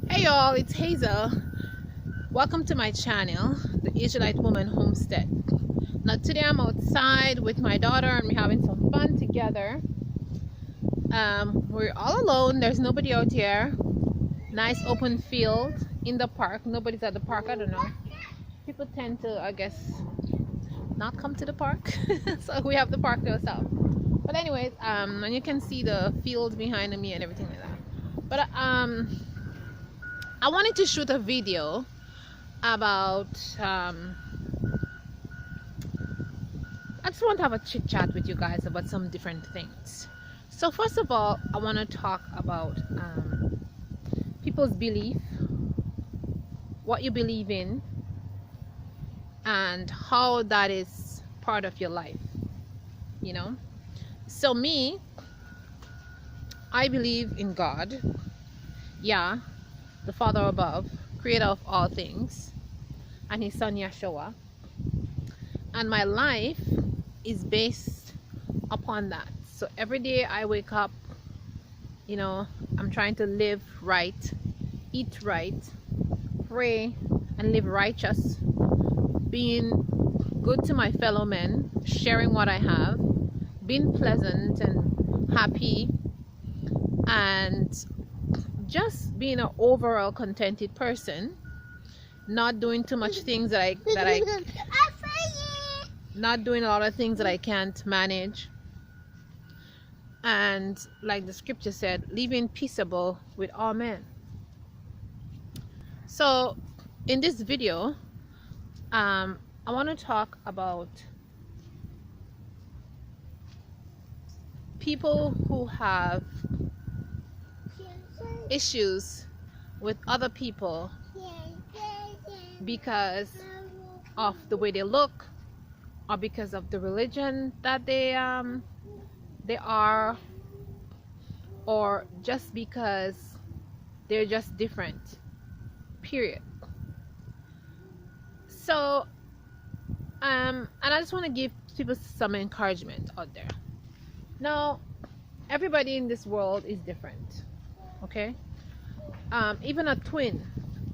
Hey y'all, it's Hazel. Welcome to my channel, the Israelite Woman Homestead. Now today I'm outside with my daughter and we're having some fun together. We're all alone, there's nobody out here. Nice open field in the park. Nobody's at the park, I don't know. People tend to, I guess, not come to the park. So we have the park to ourselves. But anyways, and you can see the fields behind me and everything like that. But I wanted to shoot a video about I just want to have a chit chat with you guys about some different things. So first of all, I want to talk about people's belief, what you believe in, and how that is part of your life, you know. So me, I believe in God, yeah, the Father above, creator of all things, and his son Yeshua, and my life is based upon that. So every day I wake up, you know, I'm trying to live right, eat right, pray and live righteous, being good to my fellow men, sharing what I have, being pleasant and happy, and just being an overall contented person, not doing too much things that I not doing a lot of things that I can't manage, and like the scripture said, living peaceable with all men. So in this video, I want to talk about people who have issues with other people because of the way they look, or because of the religion that they are, or just because they're just different, period. So and I just want to give people some encouragement out there. Now, everybody in this world is different, okay? Even a twin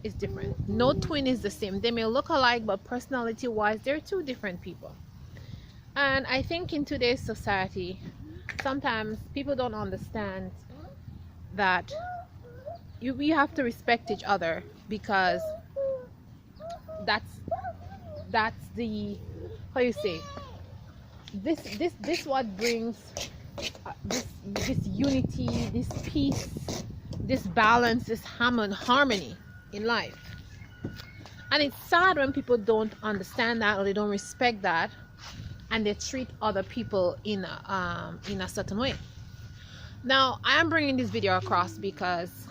is different. No twin is the same. They may look alike, but personality wise they're two different people. And I think in today's society, sometimes people don't understand that we have to respect each other, because that's the, how you say, this what brings this unity, this peace, this balance, this harmony in life. And it's sad when people don't understand that, or they don't respect that, and they treat other people in a certain way. Now I am bringing this video across because,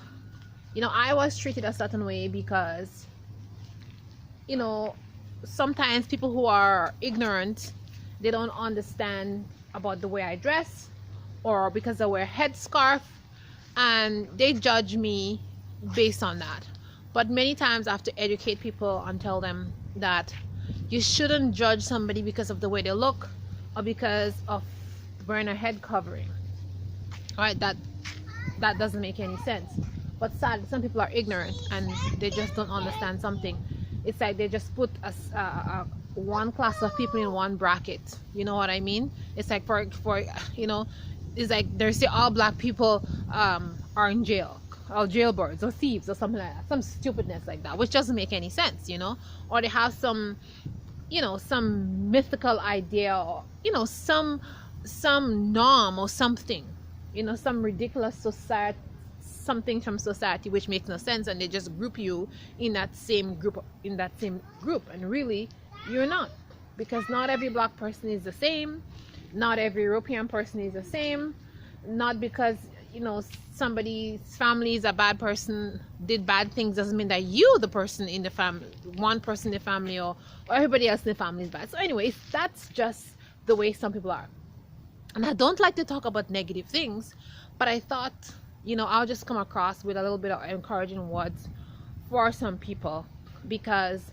you know, I was treated a certain way because, you know, sometimes people who are ignorant, they don't understand about the way I dress, or because I wear a headscarf, and they judge me based on that. But many times I have to educate people and tell them that you shouldn't judge somebody because of the way they look, or because of wearing a head covering. All right, that doesn't make any sense. But sadly, some people are ignorant and they just don't understand something. It's like they just put one class of people in one bracket. You know what I mean? It's like for you know, it's like they say all black people are in jail, or jailbirds, or thieves, or something like that, some stupidness like that, which doesn't make any sense, you know. Or they have some, you know, some mythical idea, or, you know, some norm or something, you know, some ridiculous society, something from society which makes no sense, and they just group you in that same group, and really you're not, because not every black person is the same, not every European person is the same. Not because, you know, somebody's family is a bad person, did bad things, doesn't mean that you, the person in the family, one person in the family, or everybody else in the family is bad. So anyways, that's just the way some people are. And I don't like to talk about negative things, but I thought, you know, I'll just come across with a little bit of encouraging words for some people, because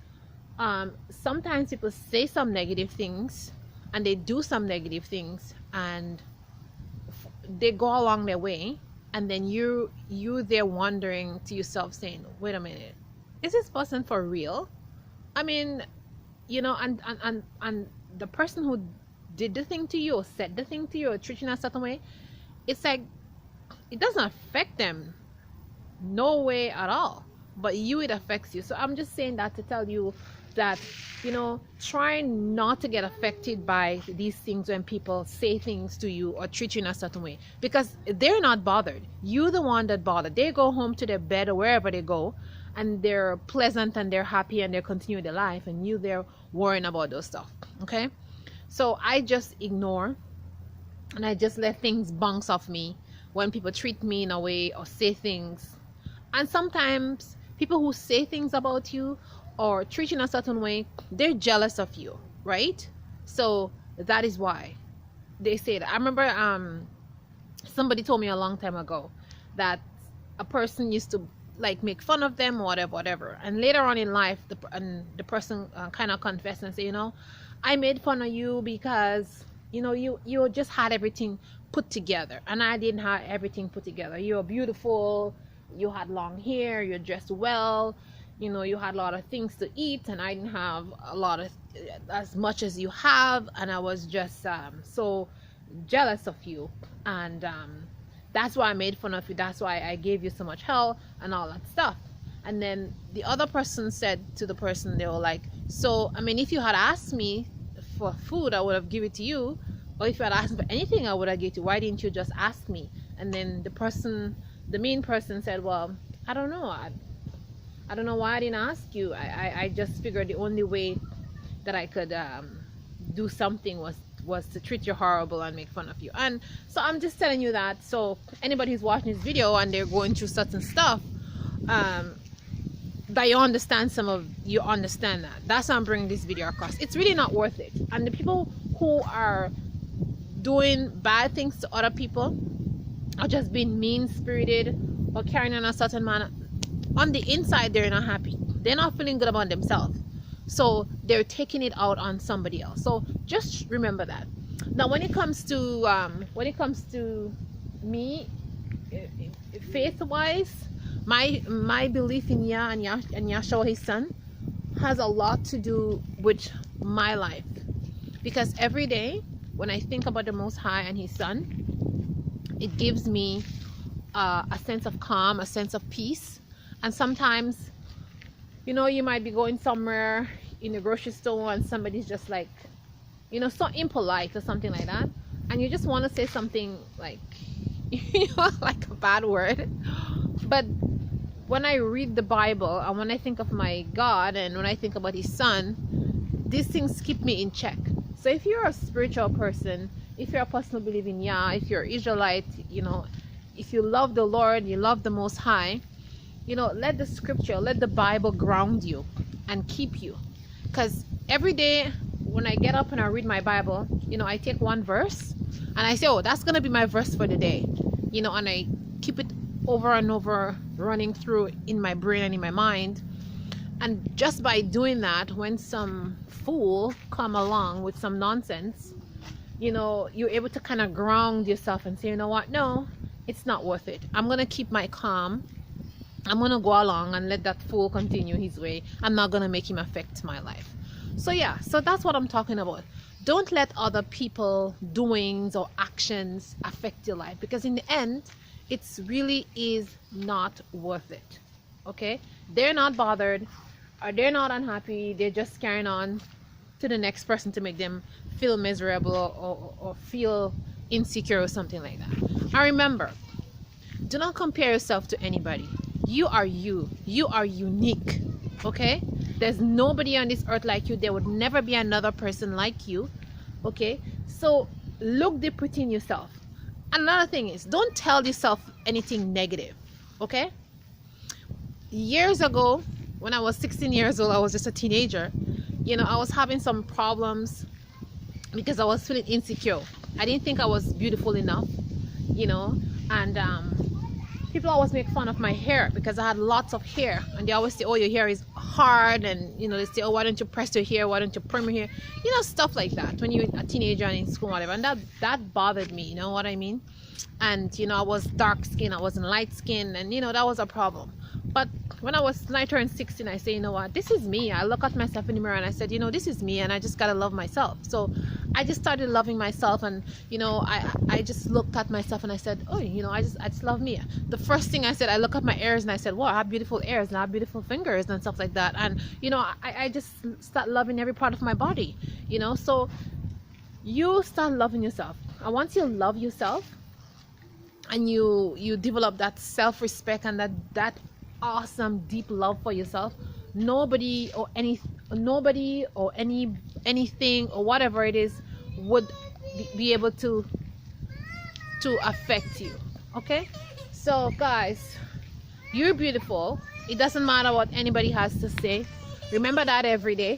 sometimes people say some negative things and they do some negative things, and they go along their way, and then you there wondering to yourself, saying, wait a minute, is this person for real? I mean, and the person who did the thing to you, or said the thing to you, or treating a certain way, it's like it doesn't affect them, no way at all, but you, it affects you. So I'm just saying that to tell you that, try not to get affected by these things when people say things to you or treat you in a certain way, because they're not bothered. You're the one that bothered. They go home to their bed or wherever they go, and they're pleasant and they're happy and they're continuing their life, and you there worrying about those stuff. Okay, so I just ignore, and I just let things bounce off me when people treat me in a way or say things. And sometimes people who say things about you or treat you in a certain way, they're jealous of you, right? So that is why they say that. I remember somebody told me a long time ago that a person used to like make fun of them or whatever, and later on in life the person kind of confessed and say, I made fun of you because you just had everything put together and I didn't have everything put together. You're beautiful, you had long hair, you're dressed well, you had a lot of things to eat, and I didn't have a lot of as much as you have, and I was just so jealous of you, and that's why I made fun of you, that's why I gave you so much hell and all that stuff. And then the other person said to the person, they were like, so I mean, if you had asked me for food, I would have given it to you, or if you had asked me for anything, I would have given it to you. Why didn't you just ask me? And then the mean person said, well, I don't know, I don't know why I didn't ask you. I just figured the only way that I could do something was to treat you horrible and make fun of you. And so I'm just telling you that, so anybody who's watching this video and they're going through certain stuff, that you understand you understand that. That's why I'm bringing this video across. It's really not worth it. And the people who are doing bad things to other people, or just being mean-spirited or carrying on a certain manner, on the inside they're not happy, they're not feeling good about themselves, so they're taking it out on somebody else. So just remember that. Now when it comes to me, faith wise, my belief in Yah and Yahshua, his son, has a lot to do with my life, because every day when I think about the Most High and his son, it gives me a sense of calm, a sense of peace. And sometimes, you might be going somewhere in the grocery store and somebody's just like, so impolite or something like that, and you just want to say something like, like a bad word. But when I read the Bible and when I think of my God and when I think about his son, these things keep me in check. So if you're a spiritual person, if you're a person who believes in Yah, if you're Israelite, if you love the Lord, you love the Most High, let the scripture, let the Bible ground you and keep you. Because every day when I get up and I read my Bible, I take one verse and I say, oh, that's going to be my verse for the day, and I keep it over and over running through in my brain and in my mind. And just by doing that, when some fool come along with some nonsense, you're able to kind of ground yourself and say, you know what, no, it's not worth it. I'm going to keep my calm. I'm going to go along and let that fool continue his way. I'm not going to make him affect my life. So yeah, so that's what I'm talking about. Don't let other people doings or actions affect your life, because in the end, it really is not worth it. Okay? They're not bothered, or they're not unhappy. They're just carrying on to the next person to make them feel miserable or feel insecure or something like that. And remember, do not compare yourself to anybody. You are you. You are unique. Okay? There's nobody on this earth like you. There would never be another person like you. Okay? So look deep within yourself. Another thing is, don't tell yourself anything negative. Okay? Years ago, when I was 16 years old, I was just a teenager. I was having some problems because I was feeling insecure. I didn't think I was beautiful enough, and people always make fun of my hair because I had lots of hair, and they always say, oh, your hair is hard, and they say, oh, why don't you press your hair, why don't you perm your hair, stuff like that when you're a teenager and in school, whatever. And that bothered me, you know what I mean? And I was dark skinned, I wasn't light skinned, and that was a problem. But when I turned 16, I say, you know what, this is me. I look at myself in the mirror and I said, this is me, and I just gotta love myself. So I just started loving myself, and I just looked at myself and I said, oh, I just love me. The first thing I said, I look at my ears and I said, wow, I have beautiful ears and I have beautiful fingers and stuff like that. And I just start loving every part of my body. So you start loving yourself, and once you love yourself and you develop that self-respect and that awesome deep love for yourself, nobody or anything or whatever it is would be able to affect you. Okay, so guys, you're beautiful. It doesn't matter what anybody has to say. Remember that every day.